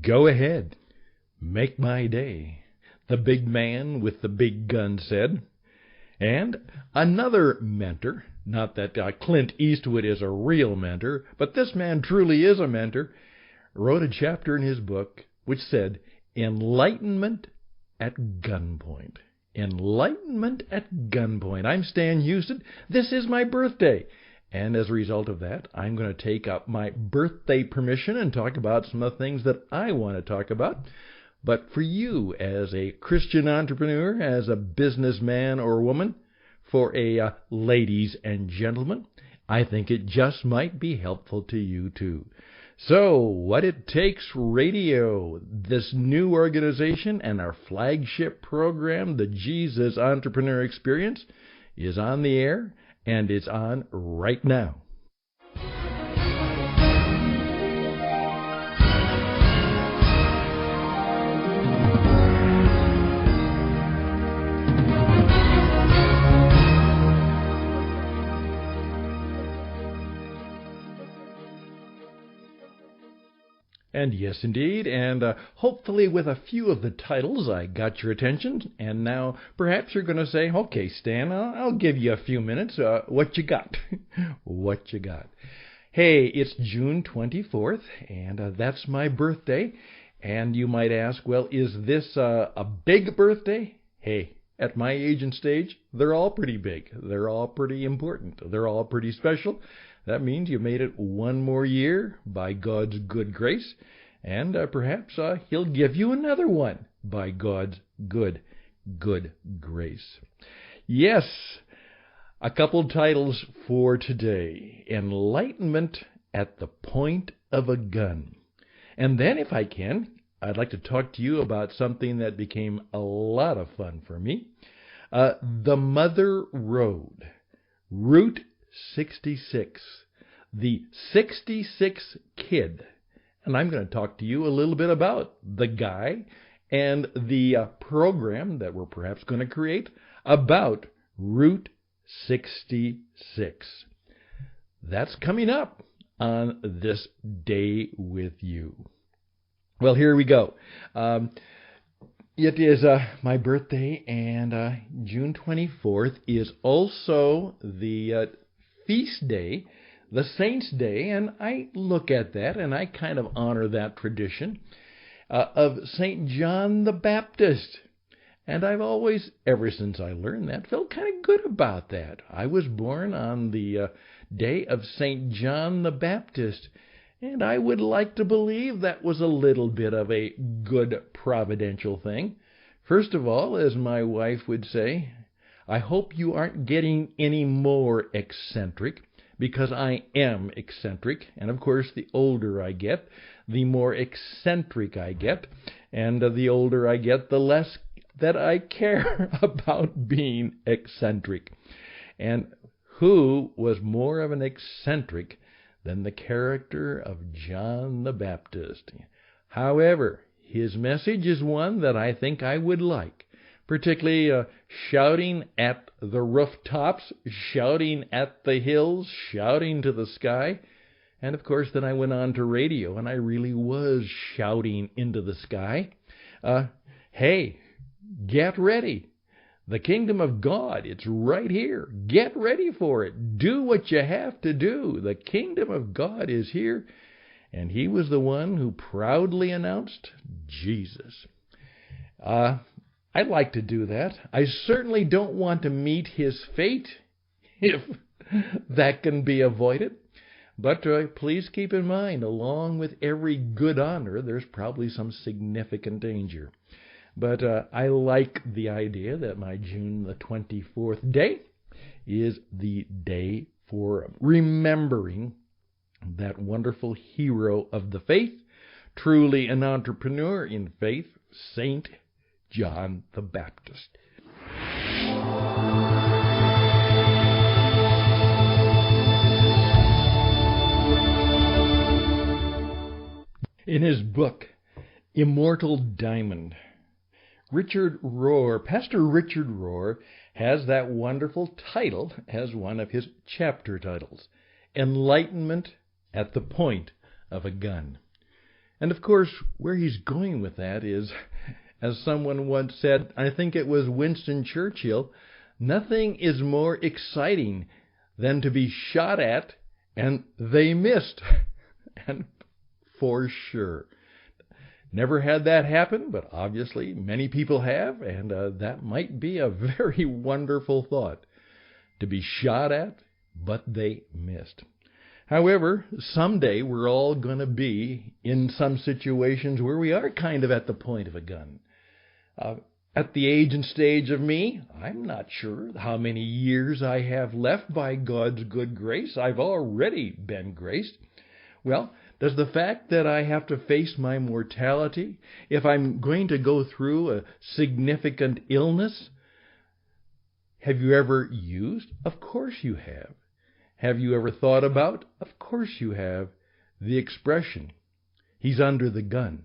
Go ahead, make my day, the big man with the big gun said. And another mentor, not that Clint Eastwood is a real mentor, but this man truly is a mentor, wrote a chapter in his book which said, Enlightenment at Gunpoint. Enlightenment at Gunpoint. I'm Stan Houston. This is my birthday. And as a result of that, I'm going to take up my birthday permission and talk about some of the things that I want to talk about. But for you, as a Christian entrepreneur, as a businessman or woman, for a ladies and gentlemen, I think it just might be helpful to you too. So, What It Takes Radio, this new organization and our flagship program, the Jesus Entrepreneur Experience, is on the air, and it's on right now. And yes, indeed, and hopefully with a few of the titles I got your attention, and now perhaps you're going to say, okay, Stan, I'll give you a few minutes. What you got? What you got? Hey, it's June 24th, and that's my birthday, and you might ask, well, is this a big birthday? Hey, at my age and stage, they're all pretty big. They're all pretty important. They're all pretty special. That means you made it one more year by God's good grace, and perhaps He'll give you another one by God's good grace. Yes, a couple titles for today. Enlightenment at the Point of a Gun. And then, if I can, I'd like to talk to you about something that became a lot of fun for me. The Mother Road, Route 66, the 66 Kid. And I'm going to talk to you a little bit about the guy and the program that we're perhaps going to create about Route 66. That's coming up on This Day With You. Well, here we go. It is my birthday, and June 24th is also the feast day, the Saints' Day, and I look at that and I kind of honor that tradition of St. John the Baptist. And I've always, ever since I learned that, felt kind of good about that. I was born on the day of St. John the Baptist, and I would like to believe that was a little bit of a good providential thing. First of all, as my wife would say, I hope you aren't getting any more eccentric, because I am eccentric. And of course, the older I get, the more eccentric I get. And the older I get, the less that I care about being eccentric. And who was more of an eccentric than the character of John the Baptist? However, his message is one that I think I would like, particularly shouting at the rooftops, shouting at the hills, shouting to the sky. And of course, then I went on to radio, and I really was shouting into the sky. Hey, get ready. The kingdom of God, it's right here. Get ready for it. Do what you have to do. The kingdom of God is here. And he was the one who proudly announced Jesus. I'd like to do that. I certainly don't want to meet his fate, if that can be avoided. But please keep in mind, along with every good honor, there's probably some significant danger. But I like the idea that my June the 24th day is the day for remembering that wonderful hero of the faith, truly an entrepreneur in faith, St. John the Baptist. In his book, Immortal Diamond, Pastor Richard Rohr has that wonderful title as one of his chapter titles, Enlightenment at the Point of a Gun. And of course, where he's going with that is, as someone once said, I think it was Winston Churchill, nothing is more exciting than to be shot at and they missed. And for sure. Never had that happen, but obviously many people have, and that might be a very wonderful thought, to be shot at, but they missed. However, someday we're all going to be in some situations where we are kind of at the point of a gun. At the age and stage of me, I'm not sure how many years I have left by God's good grace. I've already been graced. Well, does the fact that I have to face my mortality, if I'm going to go through a significant illness, have you ever used? Of course you have. Have you ever thought about? Of course you have. The expression, he's under the gun.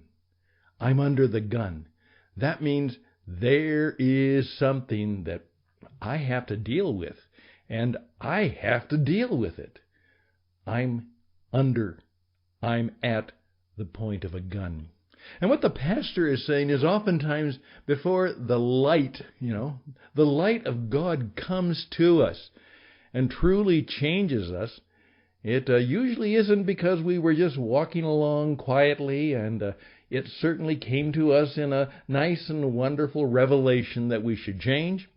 I'm under the gun. That means there is something that I have to deal with, and I have to deal with it. I'm at the point of a gun. And what the pastor is saying is oftentimes before the light, the light of God comes to us and truly changes us, it usually isn't because we were just walking along quietly, and it certainly came to us in a nice and wonderful revelation that we should change.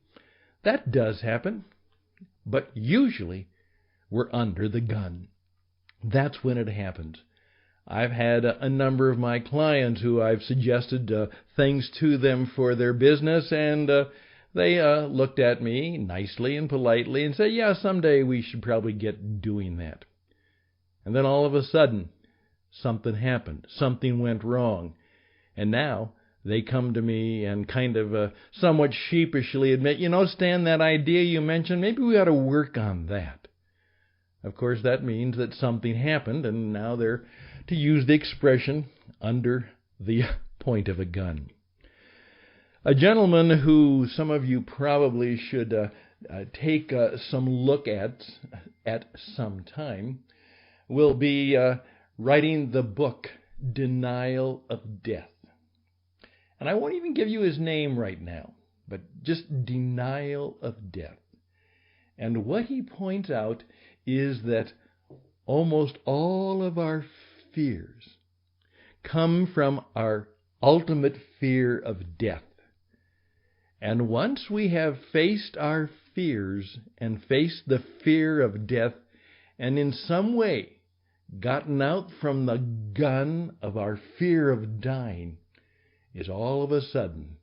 That does happen, but usually we're under the gun. That's when it happens. I've had a number of my clients who I've suggested things to them for their business, and they looked at me nicely and politely and said, yeah, someday we should probably get doing that. And then all of a sudden, something happened. Something went wrong. And now they come to me and kind of somewhat sheepishly admit, Stan, that idea you mentioned, maybe we ought to work on that. Of course, that means that something happened, and now they're, to use the expression, under the point of a gun. A gentleman who some of you probably should take some look at some time will be writing the book Denial of Death. And I won't even give you his name right now, but just Denial of Death. And what he points out is that almost all of our fears come from our ultimate fear of death. And once we have faced our fears and faced the fear of death, and in some way gotten out from the gun of our fear of dying, is all of a sudden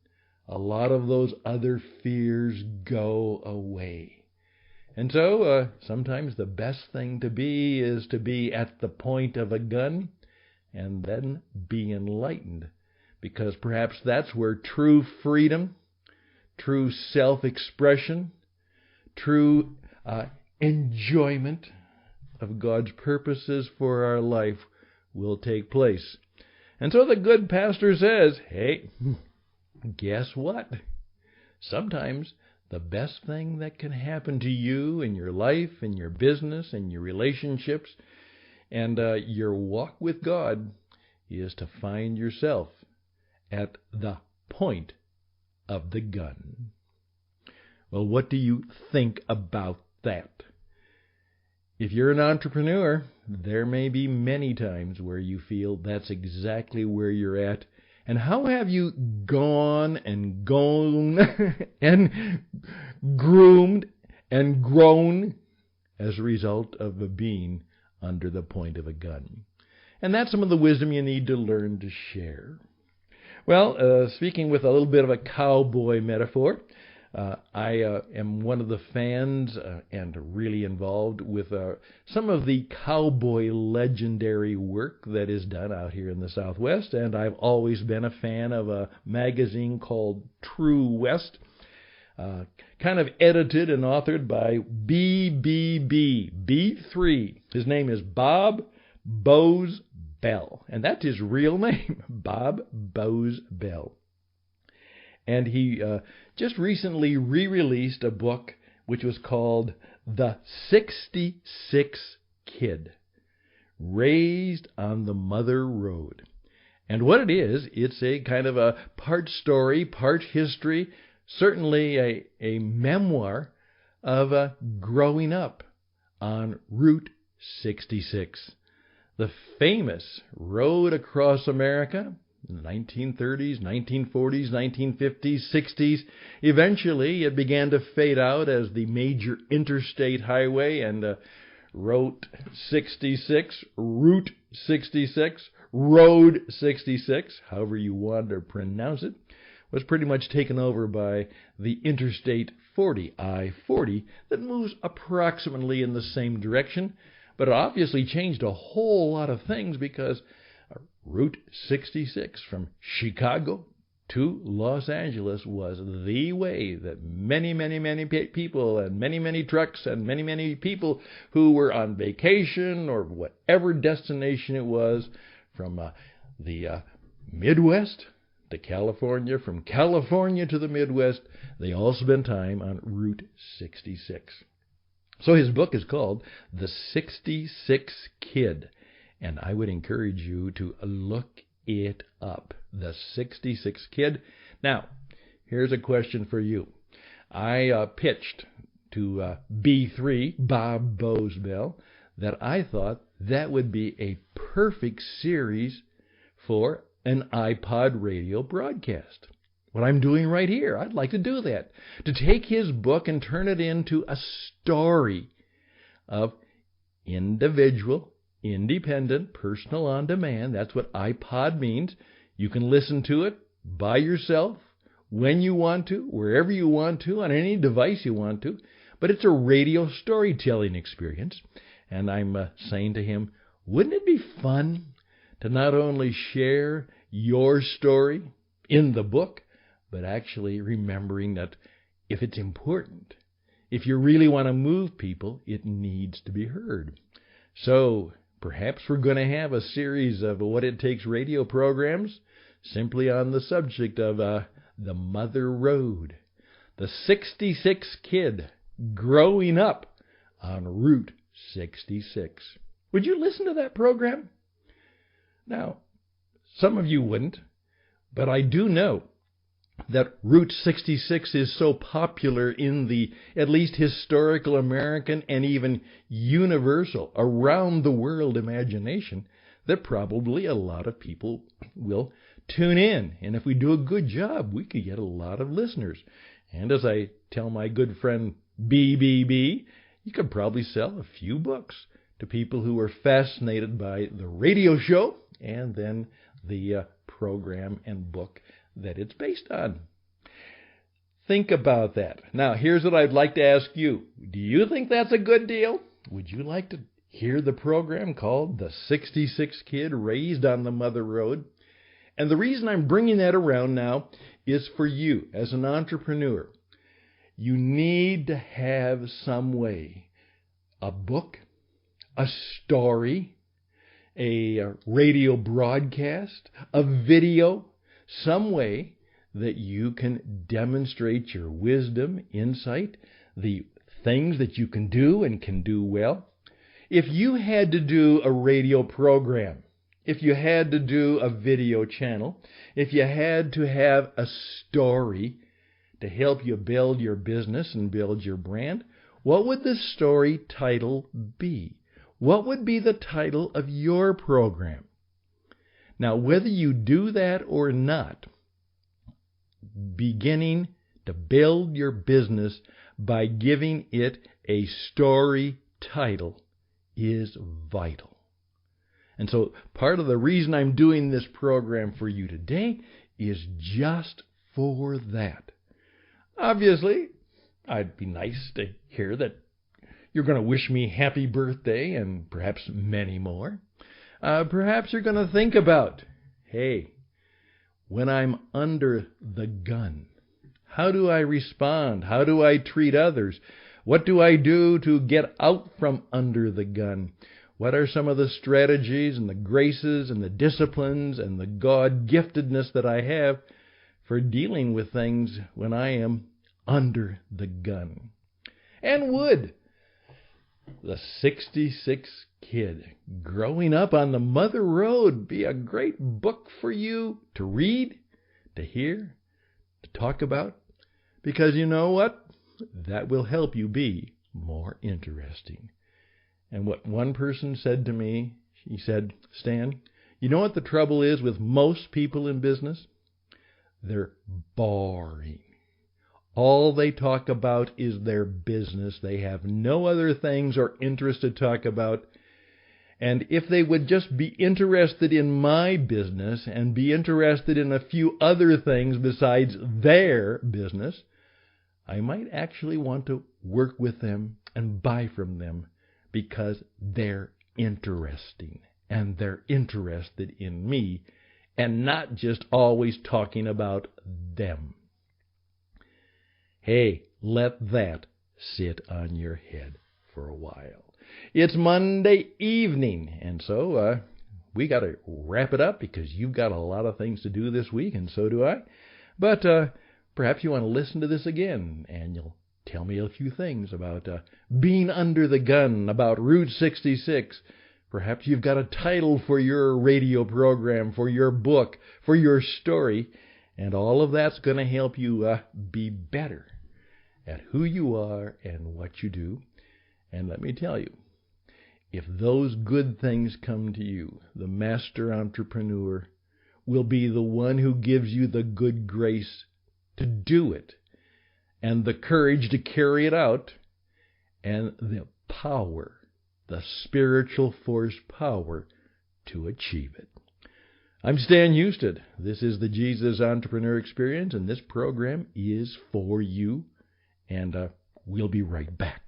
a lot of those other fears go away. And so sometimes the best thing to be is to be at the point of a gun and then be enlightened, because perhaps that's where true freedom, true self-expression, true enjoyment of God's purposes for our life will take place. And so the good pastor says, hey, guess what? Sometimes the best thing that can happen to you in your life, in your business, in your relationships, and your walk with God is to find yourself at the point of the gun. Well, what do you think about that? If you're an entrepreneur, there may be many times where you feel that's exactly where you're at. And how have you gone and groomed and grown as a result of being under the point of a gun? And that's some of the wisdom you need to learn to share. Well, speaking with a little bit of a cowboy metaphor, I am one of the fans and really involved with some of the cowboy legendary work that is done out here in the Southwest, and I've always been a fan of a magazine called True West, kind of edited and authored by B3. His name is Bob Bowes Bell, and that's his real name, Bob Bowes Bell. And he just recently re-released a book which was called The 66 Kid, Raised on the Mother Road. And what it is, it's a kind of a part story, part history, certainly a memoir of growing up on Route 66, the famous road across America in the 1930s, 1940s, 1950s, 60s. Eventually, it began to fade out as the major interstate highway, and Route 66, Route 66, Road 66, however you want to pronounce it, was pretty much taken over by the Interstate 40, I-40, that moves approximately in the same direction, but it obviously changed a whole lot of things because Route 66 from Chicago to Los Angeles was the way that many people and many trucks and many people who were on vacation or whatever destination it was from the Midwest to California, from California to the Midwest, they all spent time on Route 66. So his book is called The 66 Kid, and I would encourage you to look it up. The 66 Kid. Now, here's a question for you. I pitched to B3, Bob Boswell, that I thought that would be a perfect series for an iPod radio broadcast. What I'm doing right here, I'd like to do that. To take his book and turn it into a story of individual, independent, personal on demand. That's what iPod means. You can listen to it by yourself, when you want to, wherever you want to, on any device you want to. But it's a radio storytelling experience. And I'm saying to him, wouldn't it be fun to not only share your story in the book, but actually remembering that if it's important, if you really want to move people, it needs to be heard. So perhaps we're going to have a series of What It Takes radio programs simply on the subject of the Mother Road, the 66 Kid growing up on Route 66. Would you listen to that program? Now, some of you wouldn't, but I do know that Route 66 is so popular in the at least historical American and even universal, around the world imagination that probably a lot of people will tune in. And if we do a good job, we could get a lot of listeners. And as I tell my good friend BBB, you could probably sell a few books to people who are fascinated by the radio show and then the program and book that it's based on. Think about that. Now, here's what I'd like to ask you. Do you think that's a good deal? Would you like to hear the program called The 66 Kid Raised on the Mother Road? And the reason I'm bringing that around now is for you as an entrepreneur. You need to have some way, a book, a story, a radio broadcast, a video, some way that you can demonstrate your wisdom, insight, the things that you can do and can do well. If you had to do a radio program, if you had to do a video channel, if you had to have a story to help you build your business and build your brand, what would the story title be? What would be the title of your program? Now, whether you do that or not, beginning to build your business by giving it a story title is vital. And so part of the reason I'm doing this program for you today is just for that. Obviously, I'd be nice to hear that you're going to wish me happy birthday and perhaps many more. Perhaps you're going to think about, hey, when I'm under the gun, how do I respond? How do I treat others? What do I do to get out from under the gun? What are some of the strategies and the graces and the disciplines and the God-giftedness that I have for dealing with things when I am under the gun? And would the 66 kid, growing up on the Mother Road be a great book for you to read, to hear, to talk about? Because you know what? That will help you be more interesting. And what one person said to me, she said, Stan, you know what the trouble is with most people in business? They're boring. All they talk about is their business. They have no other things or interests to talk about. And if they would just be interested in my business and be interested in a few other things besides their business, I might actually want to work with them and buy from them because they're interesting and they're interested in me and not just always talking about them. Hey, let that sit on your head for a while. It's Monday evening, and so we got to wrap it up because you've got a lot of things to do this week, and so do I. But perhaps you want to listen to this again, and you'll tell me a few things about being under the gun, about Route 66. Perhaps you've got a title for your radio program, for your book, for your story, and all of that's going to help you be better at who you are and what you do. And let me tell you, if those good things come to you, the master entrepreneur will be the one who gives you the good grace to do it, and the courage to carry it out, and the power, the spiritual force power to achieve it. I'm Stan Houston. This is the Jesus Entrepreneur Experience, and this program is for you. And we'll be right back.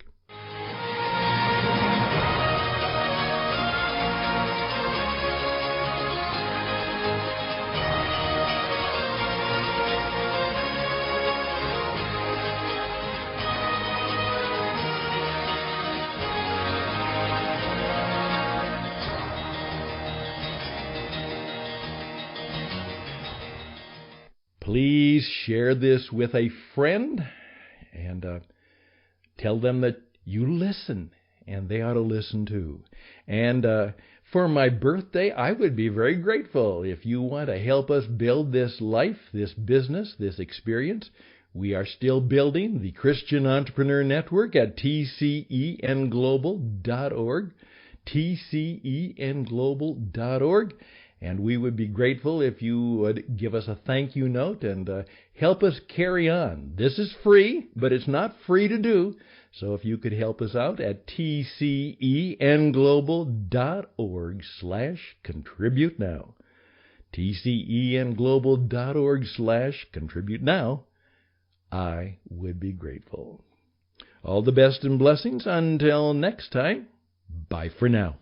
Please share this with a friend and tell them that you listen, and they ought to listen too. And for my birthday, I would be very grateful if you want to help us build this life, this business, this experience. We are still building the Christian Entrepreneur Network at tcenglobal.org, tcenglobal.org. And we would be grateful if you would give us a thank you note and help us carry on. This is free, but it's not free to do. So if you could help us out at tcenglobal.org/contribute now. tcenglobal.org/contribute now. I would be grateful. All the best and blessings until next time. Bye for now.